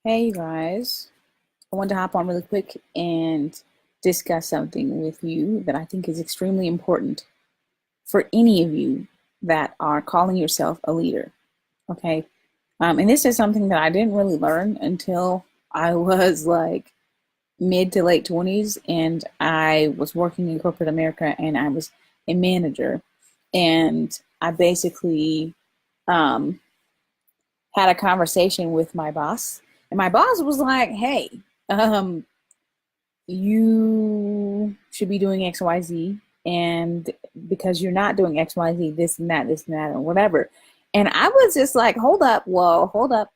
Hey, you guys. I wanted to hop on really quick and discuss something with you that I think is extremely important for any of you that are calling yourself a leader. Okay. And this is something that I didn't really learn until I was like mid to late 20s, and I was working in corporate America and I was a manager. And I basically um, had a conversation with my boss, and my boss was like, "Hey, um, you should be doing XYZ, and because you're not doing XYZ, this and that, and whatever." And I was just like, hold up, whoa, hold up.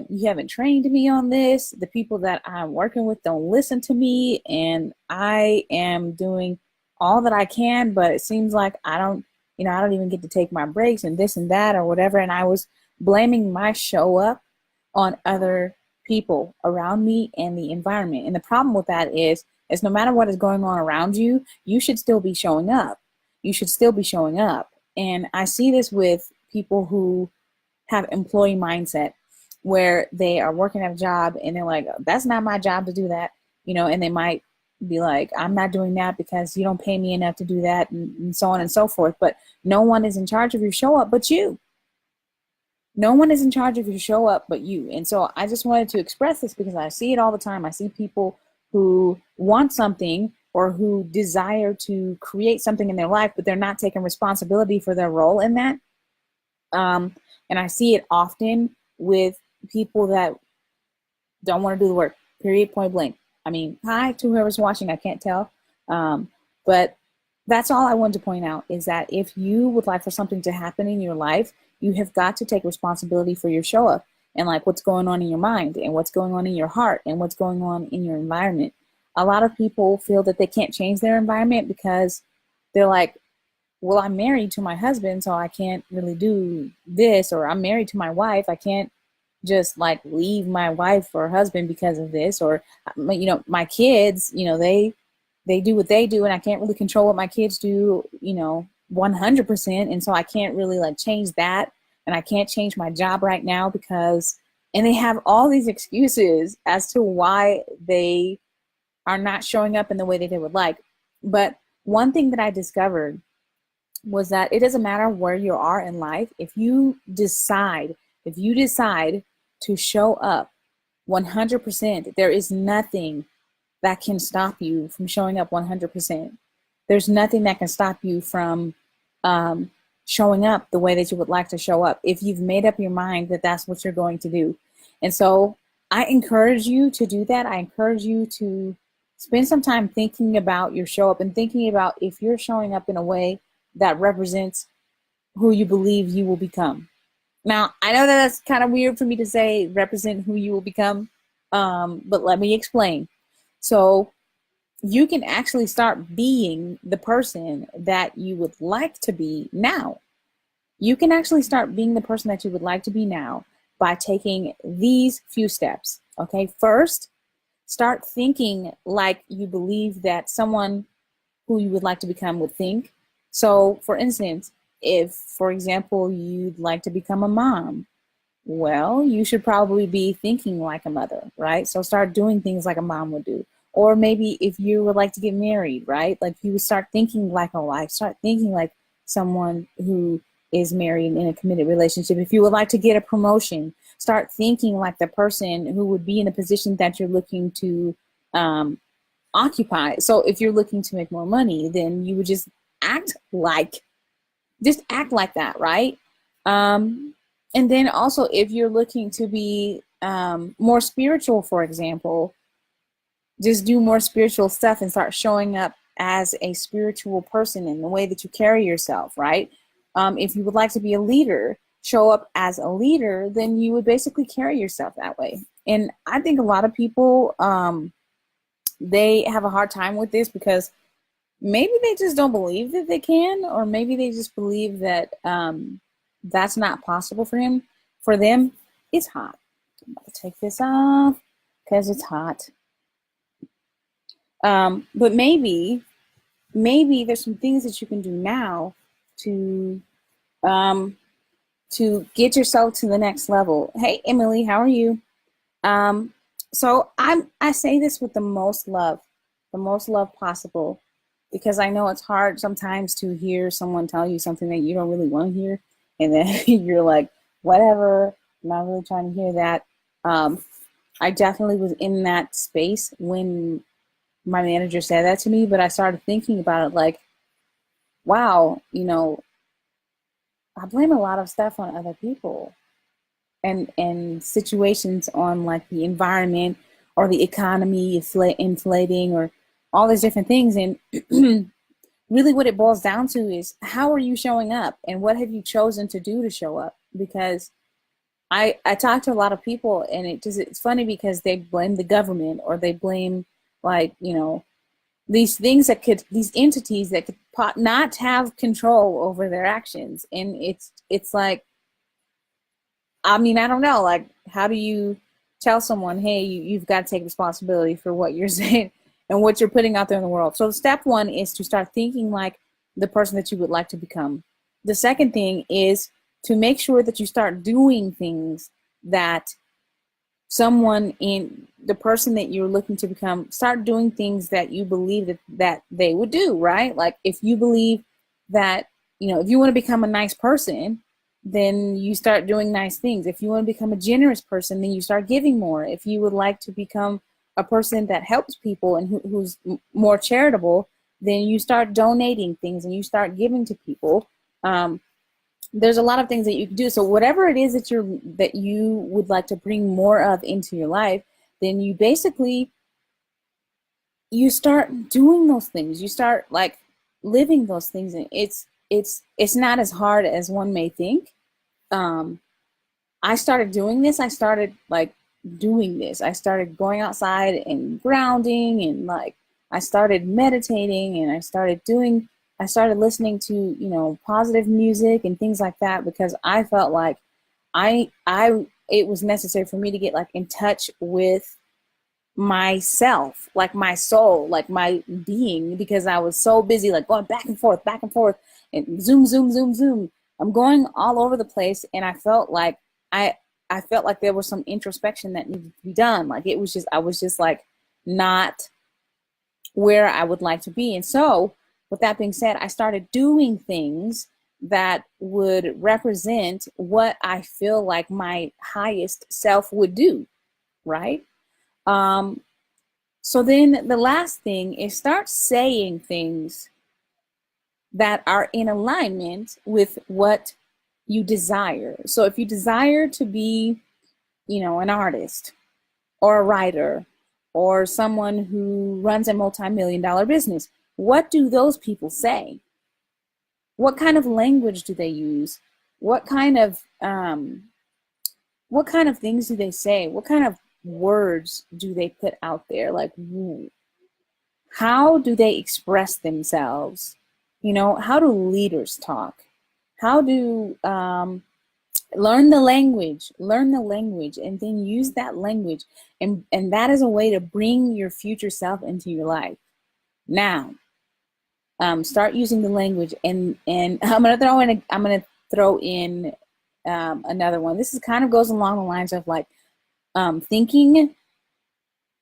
You haven't trained me on this. The people that I'm working with don't listen to me, and I am doing all that I can, but it seems like I don't even get to take my breaks and this and that or whatever. And I was blaming my show up on other people around me and the environment. And the problem with that is no matter what is going on around you, you should still be showing up. You should still be showing up. And I see this with people who have employee mindset where they are working at a job and they're like, that's not my job to do that, and they might be like, I'm not doing that because you don't pay me enough to do that, and so on and so forth. But no one is in charge of your show up but you. No one is in charge of your show up but you. And so I just wanted to express this because I see it all the time. I see people who want something or who desire to create something in their life, but they're not taking responsibility for their role in that. Um, and I see it often with people that don't want to do the work, period, point blank. I mean, hi to whoever's watching, I can't tell. But that's all I wanted to point out is that if you would like for something to happen in your life, you have got to take responsibility for your show up and like what's going on in your mind and what's going on in your heart and what's going on in your environment. A lot of people feel that they can't change their environment because they're like, well, I'm married to my husband, so I can't really do this, or I'm married to my wife, I can't just like leave my wife or husband because of this, or my kids, they do what they do, and I can't really control what my kids do, 100%, and so I can't really like change that, and I can't change my job right now because, and they have all these excuses as to why they are not showing up in the way that they would like. But one thing that I discovered was that it doesn't matter where you are in life. If you decide to show up 100%, there is nothing that can stop you from showing up 100%. There's nothing that can stop you from um, showing up the way that you would like to show up if you've made up your mind that that's what you're going to do. And so I encourage you to do that. I encourage you to spend some time thinking about your show up and thinking about if you're showing up in a way that represents who you believe you will become. Now, I know that that's kind of weird for me to say represent who you will become, but let me explain. So, you can actually start being the person that you would like to be now. You can actually start being the person that you would like to be now by taking these few steps. Okay, first, start thinking like you believe that someone who you would like to become would think. So, for instance, if, for example, you'd like to become a mom, well, you should probably be thinking like a mother, right? So start doing things like a mom would do. Or maybe if you would like to get married, right? Like you would start thinking like a wife, start thinking like someone who is married in a committed relationship. If you would like to get a promotion, start thinking like the person who would be in the position that you're looking to um, occupy. So if you're looking to make more money, then you would act like just act like that, right? And then also, if you're looking to be more spiritual, for example, just do more spiritual stuff and start showing up as a spiritual person in the way that you carry yourself, right? If you would like to be a leader, show up as a leader, then you would basically carry yourself that way. And I think a lot of people, they have a hard time with this because maybe they just don't believe that they can, or maybe they just believe that that's not possible for them. It's hot. I'm about to take this off because it's hot. But maybe there's some things that you can do now to um, to get yourself to the next level. Hey, Emily, how are you? Um, so I say this with the most love possible, because I know it's hard sometimes to hear someone tell you something that you don't really want to hear, and then you're like, whatever, I'm not really trying to hear that. Um, I definitely was in that space when my manager said that to me, but I started thinking about it like, wow, I blame a lot of stuff on other people and situations, on like the environment or the economy inflating, or all these different things. And really what it boils down to is, how are you showing up and what have you chosen to do to show up? Because I talk to a lot of people, and it's funny because they blame the government, or they blame, like, these entities that could not have control over their actions. And it's like, I mean, I don't know. Like, how do you tell someone, hey, you've got to take responsibility for what you're saying and what you're putting out there in the world? So, step one is to start thinking like the person that you would like to become. The second thing is to make sure that you start doing things that someone in the person that you're looking to become, start doing things that you believe that they would do, right? Like, if you believe that, if you want to become a nice person, then you start doing nice things. If you want to become a generous person, then you start giving more. If you would like to become a person that helps people and who's more charitable, then you start donating things and you start giving to people. There's a lot of things that you can do. So whatever it is that you would like to bring more of into your life, then you start doing those things. You start like living those things, and it's not as hard as one may think. um I started doing this. I started like doing this. I started going outside and grounding, and like I started meditating, and I started listening to, positive music and things like that, because I felt like I it was necessary for me to get like in touch with myself, like my soul, like my being, because I was so busy like going back and forth, and zoom, zoom, zoom, zoom. I'm going all over the place, and I I felt like there was some introspection that needed to be done. Like, I was just like not where I would like to be. And so, with that being said, I started doing things that would represent what I feel like my highest self would do, right? Um, so then the last thing is, start saying things that are in alignment with what you desire. So if you desire to be, an artist or a writer or someone who runs a multi-million dollar business, what do those people say? What kind of language do they use? What kind of things do they say? What kind of words do they put out there? Like, how do they express themselves? How do leaders talk? How do learn the language, and then use that language, and that is a way to bring your future self into your life. Now, start using the language, and I'm gonna throw in another one. This is kind of goes along the lines of like thinking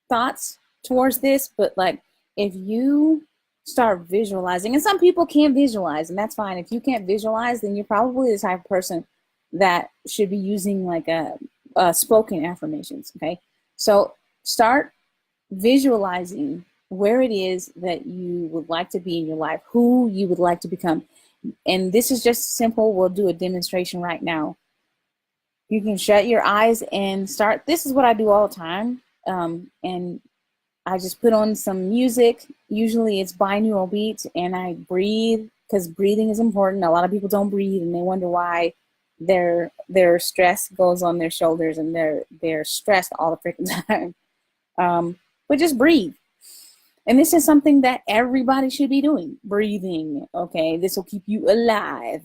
thoughts towards this, but like, if you start visualizing, and some people can't visualize, and that's fine. If you can't visualize, then you're probably the type of person that should be using like a spoken affirmations. Okay, so start visualizing where it is that you would like to be in your life, who you would like to become. And this is just simple. We'll do a demonstration right now. You can shut your eyes and start. This is what I do all the time. And I just put on some music. Usually it's binaural beats, and I breathe, because breathing is important. A lot of people don't breathe, and they wonder why their stress goes on their shoulders, and they're stressed all the freaking time. But just breathe. And this is something that everybody should be doing. Breathing. Okay, this will keep you alive.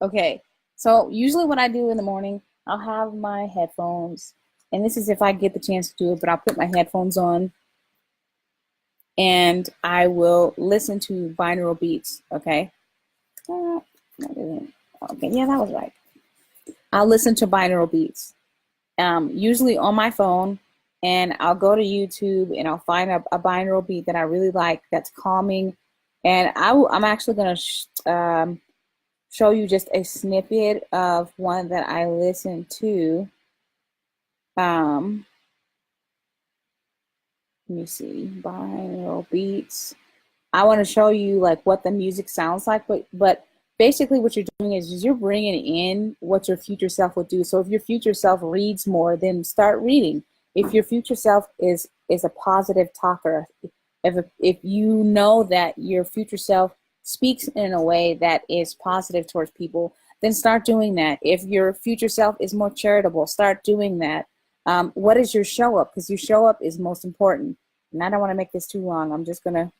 Okay, so usually what I do in the morning, I'll have my headphones, and this is if I get the chance to do it, but I'll put my headphones on and I will listen to binaural beats. Okay. Okay, yeah, that was right. I'll listen to binaural beats. usually on my phone, and I'll go to YouTube and I'll find a binaural beat that I really like that's calming. And I'm actually going to show you just a snippet of one that I listened to. Let me see, binaural beats. I want to show you like what the music sounds like, but basically what you're doing is you're bringing in what your future self would do. So if your future self reads more, then start reading. If your future self is a positive talker, if you know that your future self speaks in a way that is positive towards people, then start doing that. If your future self is more charitable, start doing that. What is your show up? Because your show up is most important. And I don't want to make this too long. I'm just gonna.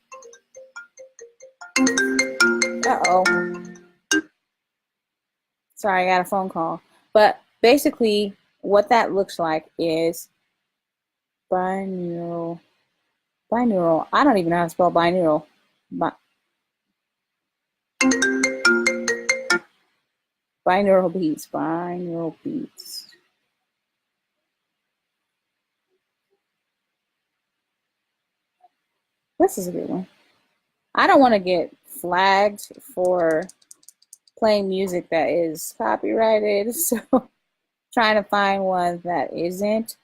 Uh-oh. Sorry, I got a phone call. But basically, what that looks like is binaural. Binaural. I don't even know how to spell binaural. Binaural beats. Binaural beats. This is a good one. I don't want to get flagged for playing music that is copyrighted, so trying to find one that isn't.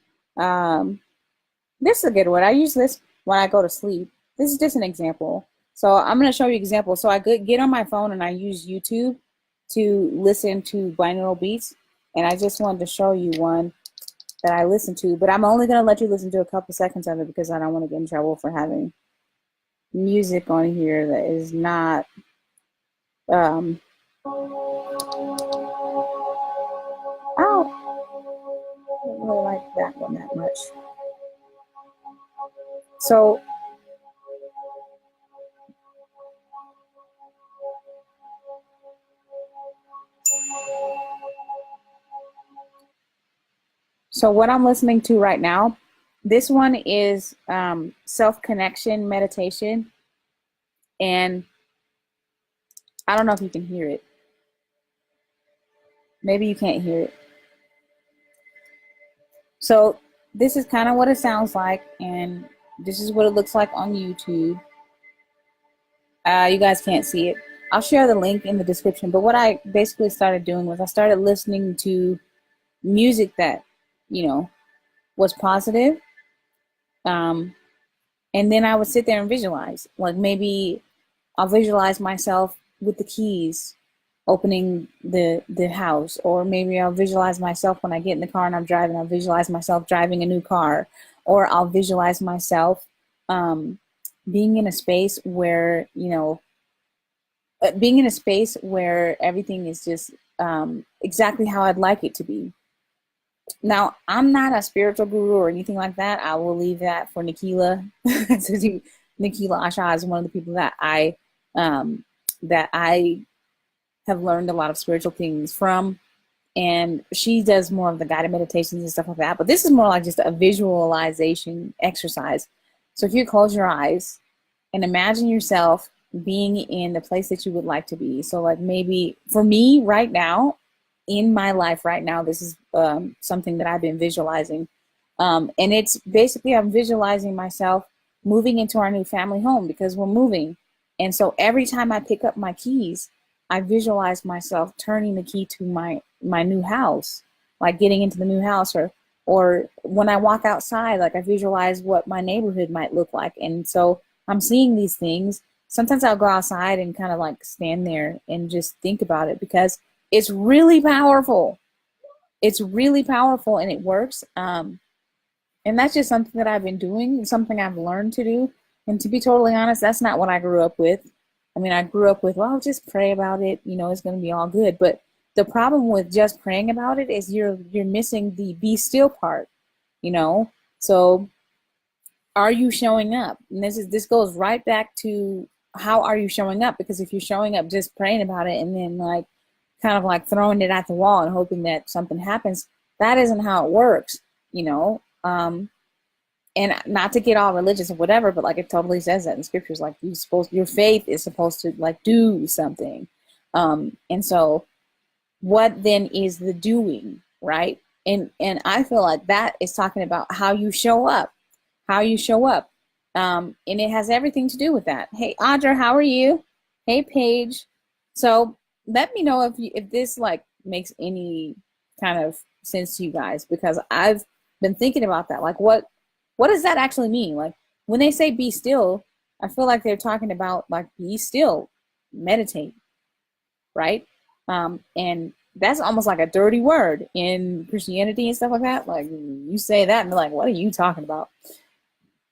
This is a good one. I use this when I go to sleep. This is just an example. So I'm going to show you an example. So I get on my phone and I use YouTube to listen to binaural beats. And I just wanted to show you one that I listen to. But I'm only going to let you listen to a couple seconds of it because I don't want to get in trouble for having music on here that is not... I don't really like that one that much. So what I'm listening to right now, this one is self-connection meditation. And I don't know if you can hear it. Maybe you can't hear it. So this is kind of what it sounds like, and this is what it looks like on YouTube. You guys can't see it. I'll share the link in the description. But what I basically started doing was I started listening to music that, was positive. And then I would sit there and visualize. Like maybe I'll visualize myself with the keys opening the house, or maybe I'll visualize myself when I get in the car and I'm driving. I'll visualize myself driving a new car, or I'll visualize myself being in a space where being in a space where everything is just exactly how I'd like it to be. Now, I'm not a spiritual guru or anything like that. I will leave that for Nikila. Nikila Asha is one of the people that I have learned a lot of spiritual things from, and she does more of the guided meditations and stuff like that. But this is more like just a visualization exercise. So if you close your eyes and imagine yourself being in the place that you would like to be. So like maybe for me right now, in my life right now, this is something that I've been visualizing. And it's basically, I'm visualizing myself moving into our new family home because we're moving. And so every time I pick up my keys, I visualize myself turning the key to my new house, like getting into the new house, or when I walk outside, like I visualize what my neighborhood might look like. And so I'm seeing these things. Sometimes I'll go outside and kind of like stand there and just think about it because it's really powerful. It's really powerful and it works. And that's just something that I've been doing, something I've learned to do. And to be totally honest, that's not what I grew up with. I mean, I grew up with, well, just pray about it. It's going to be all good. But the problem with just praying about it is you're missing the be still part, So are you showing up? And this goes right back to how are you showing up? Because if you're showing up just praying about it and then like kind of like throwing it at the wall and hoping that something happens, that isn't how it works, and not to get all religious or whatever, but like it totally says that in scriptures, like your faith is supposed to like do something. And so what then is the doing, right? And I feel like that is talking about how you show up, how you show up. And it has everything to do with that. Hey, Audra, how are you? Hey, Paige. So let me know if this like makes any kind of sense to you guys, because I've been thinking about that. Like, what does that actually mean? Like, when they say be still, I feel like they're talking about like be still, meditate, right? And that's almost like a dirty word in Christianity and stuff like that. Like, you say that and they're like, what are you talking about?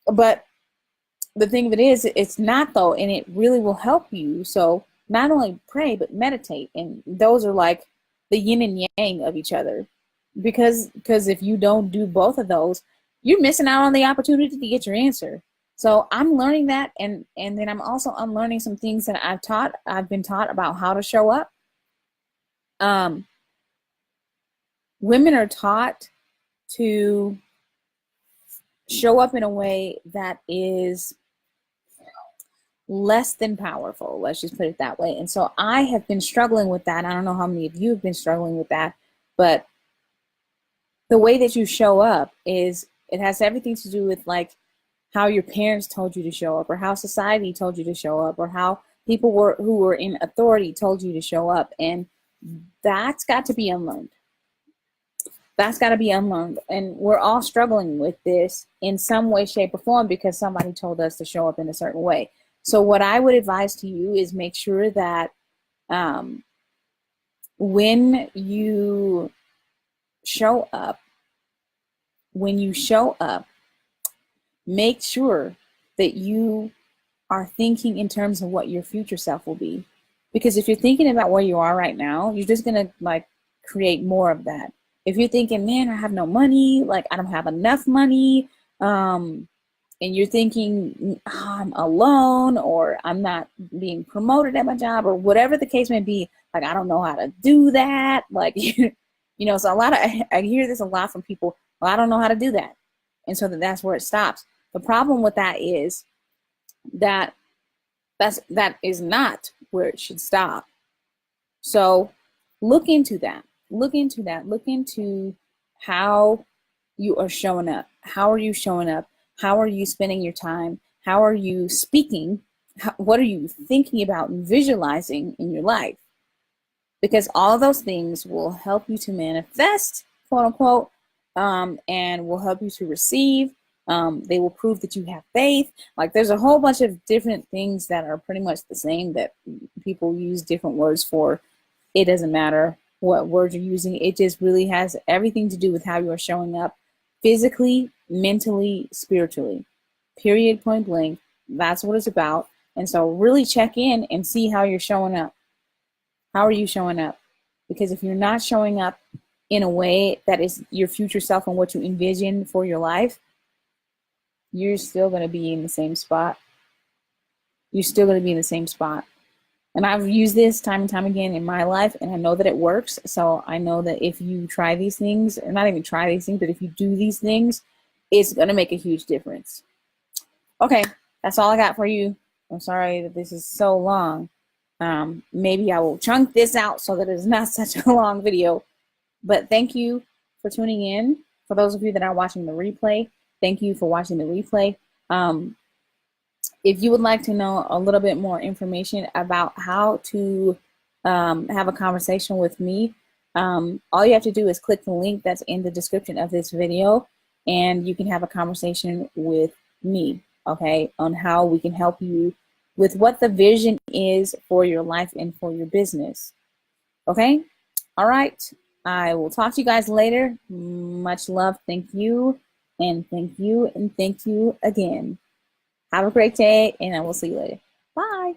But the thing of it is, it's not though, and it really will help you. So not only pray, but meditate. And those are like the yin and yang of each other. Because if you don't do both of those, you're missing out on the opportunity to get your answer. So I'm learning that, and then I'm also unlearning some things that I've been taught about how to show up. Um, Women are taught to show up in a way that is less than powerful. Let's just put it that way. And so I have been struggling with that. I don't know how many of you have been struggling with that, but the way that you show up is, it has everything to do with like how your parents told you to show up, or how society told you to show up, or how people who were in authority told you to show up. And that's got to be unlearned. That's got to be unlearned. And we're all struggling with this in some way, shape, or form because somebody told us to show up in a certain way. So what I would advise to you is make sure that when you show up, make sure that you are thinking in terms of what your future self will be. Because if you're thinking about where you are right now, you're just going to like create more of that. If you're thinking, man, I have no money, like I don't have enough money, and you're thinking, oh, I'm alone, or I'm not being promoted at my job, or whatever the case may be, like I don't know how to do that. Like, you know, so I hear this a lot from people, well, I don't know how to do that. And so that's where it stops. The problem with that is that is not where it should stop. So look into that. Look into how you are showing up. How are you showing up? How are you spending your time? How are you speaking? What are you thinking about and visualizing in your life? Because all of those things will help you to manifest, quote unquote, and will help you to receive. They will prove that you have faith. Like, there's a whole bunch of different things that are pretty much the same that people use different words for. It doesn't matter what words you're using. It just really has everything to do with how you are showing up physically, mentally, spiritually. Period, point blank. That's what it's about. And so really check in and see how you're showing up. How are you showing up? Because if you're not showing up in a way that is your future self and what you envision for your life, you're still going to be in the same spot. You're still going to be in the same spot. And I've used this time and time again in my life, and I know that it works. So I know that if you try these things, or not even try these things, but if you do these things, it's going to make a huge difference. Okay, that's all I got for you. I'm sorry that this is so long. Maybe I will chunk this out so that it's not such a long video. But thank you for tuning in. For those of you that are watching the replay, thank you for watching the replay. If you would like to know a little bit more information about how to have a conversation with me, all you have to do is click the link that's in the description of this video, and you can have a conversation with me, okay, on how we can help you with what the vision is for your life and for your business. Okay? All right. I will talk to you guys later. Much love. Thank you. And thank you. And thank you again. Have a great day, and I will see you later. Bye.